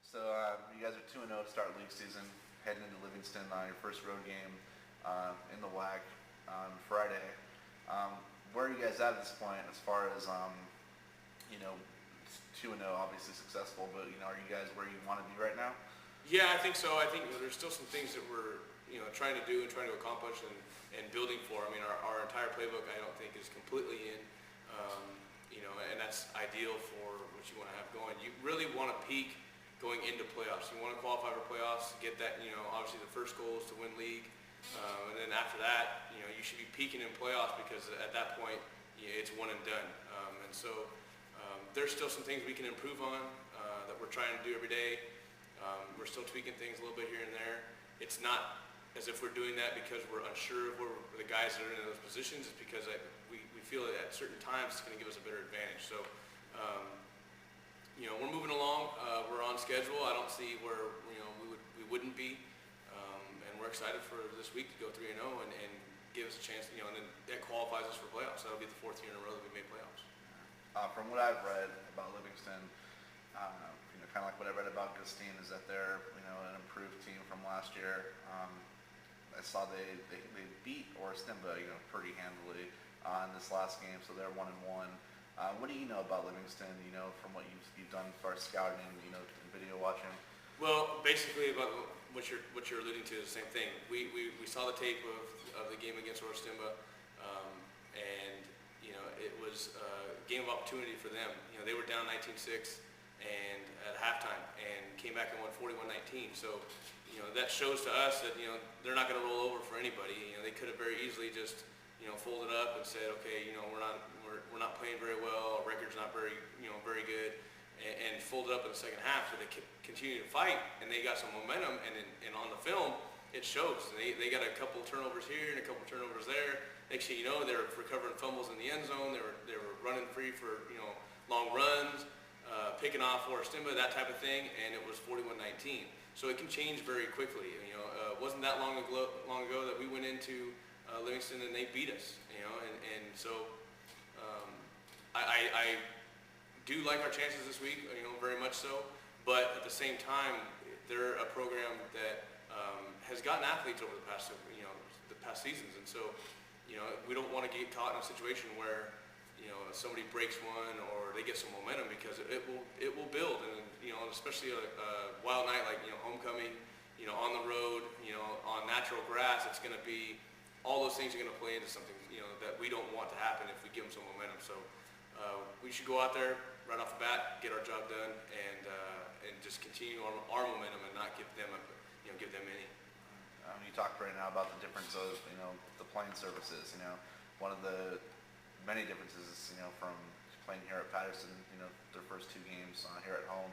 So you guys are 2-0 to start league season, heading into Livingston on your first road game in the WAC on Friday. Where are you guys at this point as far as, 2-0, obviously successful, but, are you guys where you want to be right now? Yeah, I think so. I think there's still some things that we're trying to do and trying to accomplish and building for. I mean, our entire playbook I don't think is completely in, and that's ideal for what you want to have going. You really want to peak going into playoffs. You want to qualify for playoffs, get that, obviously the first goal is to win league. And then after that, you should be peaking in playoffs because at that point, it's one and done. And so there's still some things we can improve on that we're trying to do every day. We're still tweaking things a little bit here and there. It's not as if we're doing that because we're unsure of where the guys that are in those positions. It's because we feel that at certain times it's going to give us a better advantage. So, we're moving along. We're on schedule. I don't see where we wouldn't be. And we're excited for this week to go 3-0 and give us a chance. And then that qualifies us for playoffs. That'll be the fourth year in a row that we made playoffs. From what I've read about Livingston, kind of like what I read about Gustine, is that they're an improved team from last year. I saw they beat Oristimba pretty handily in this last game, so they're 1-1. What do you know about Livingston? From what you've done as far as scouting, and video watching. Well, basically, about what you're alluding to is the same thing. We saw the tape of the game against Oristimba, and it was a game of opportunity for them. They were down 19-6 and at halftime and came back and won 41-19. So that shows to us that they're not going to roll over for anybody. They could have very easily just folded up and said, okay, we're not playing very well, our record's not very good, and folded up in the second half. So they continue to fight, and they got some momentum, and on the film it shows. They got a couple turnovers here and a couple turnovers there. Next thing you know, they're recovering fumbles in the end zone. They were running free for long runs, picking off Oristimba, that type of thing, and it was 41-19. So it can change very quickly. Wasn't that long ago that we went into Livingston and they beat us. And so I do like our chances this week, very much so. But at the same time, they're a program that has gotten athletes over the past seasons, and so we don't want to get caught in a situation where somebody breaks one or they get some momentum, because it will build, and especially a wild night like homecoming, on the road, on natural grass, it's going to be, all those things are going to play into something that we don't want to happen if we give them some momentum. So we should go out there right off the bat, get our job done, and just continue our momentum and not give them any. You talked right now about the difference of the playing services. One of the many differences is from playing here at Patterson, their first two games here at home.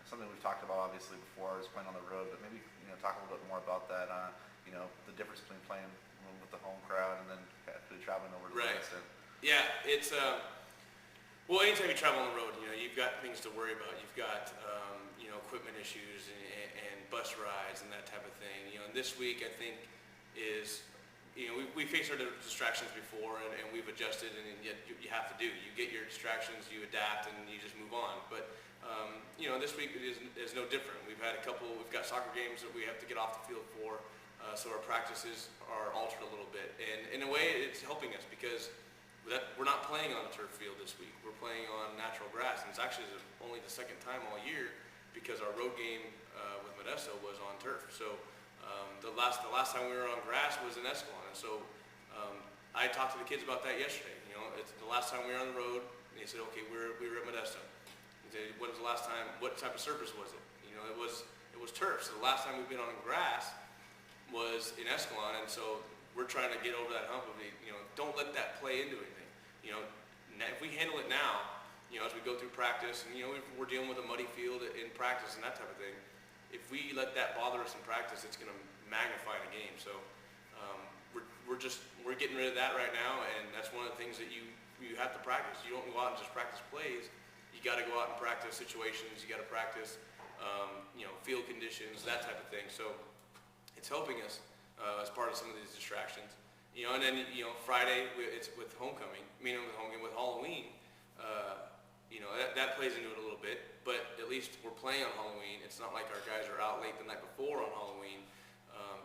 Something we've talked about obviously before is playing on the road, but maybe talk a little bit more about that. The difference between playing with the home crowd and then actually traveling over to Livingston. Yeah, it's well, anytime you travel on the road, you've got things to worry about. You've got equipment issues and bus rides and that type of thing. And this week I think is we faced our distractions before, and we've adjusted, and yet you have to do. You get your distractions, you adapt, and you just move on. But this week is no different. We've got soccer games that we have to get off the field for, so our practices are altered a little bit. And in a way, it's helping us because we're not playing on a turf field this week. We're playing on natural grass, and it's actually only the second time all year because our road game with Modesto was on turf. So the last time we were on grass was in Escalon, and so I talked to the kids about that yesterday. It's the last time we were on the road, and they said, okay, we were at Modesto. They said, when was the last time? What type of surface was it? It was turf. So the last time we've been on grass was in Escalon, and so we're trying to get over that hump of don't let that play into anything. If we handle it now, as we go through practice, and we're dealing with a muddy field in practice and that type of thing. If we let that bother us in practice, it's going to magnify the game. So we're getting rid of that right now, and that's one of the things that you have to practice. You don't go out and just practice plays. You got to go out and practice situations. You got to practice field conditions, that type of thing. So it's helping us as part of some of these distractions. And then Friday it's with homecoming, with Halloween. That plays into it a little bit, but at least least we're playing on Halloween. It's not like our guys are out late the night before on Halloween,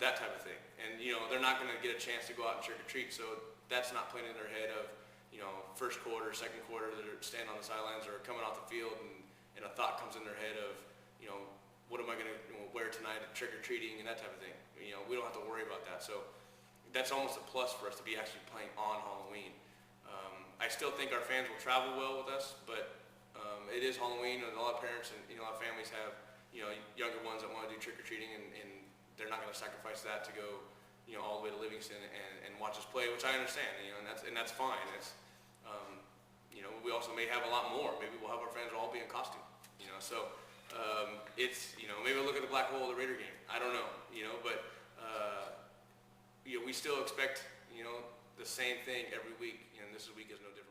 that type of thing. And, you know, they're not going to get a chance to go out and trick or treat, so that's not playing in their head of, you know, first quarter, second quarter, they're standing on the sidelines or coming off the field, and a thought comes in their head of, you know, what am I going to wear tonight, trick or treating, and that type of thing. You know, we don't have to worry about that. So that's almost a plus for us to be actually playing on Halloween. I still think our fans will travel well with us, but it is Halloween, and a lot of parents and, you know, a lot of families have, you know, younger ones that want to do trick or treating, and they're not going to sacrifice that to go, you know, all the way to Livingston and watch us play, which I understand, you know, and that's fine. It's, you know, we also may have a lot more. Maybe we'll have our fans all be in costume, you know. So it's, you know, maybe we'll look at the black hole of the Raider game. I don't know, you know, but you know, we still expect, you know, the same thing every week, and this week is no different.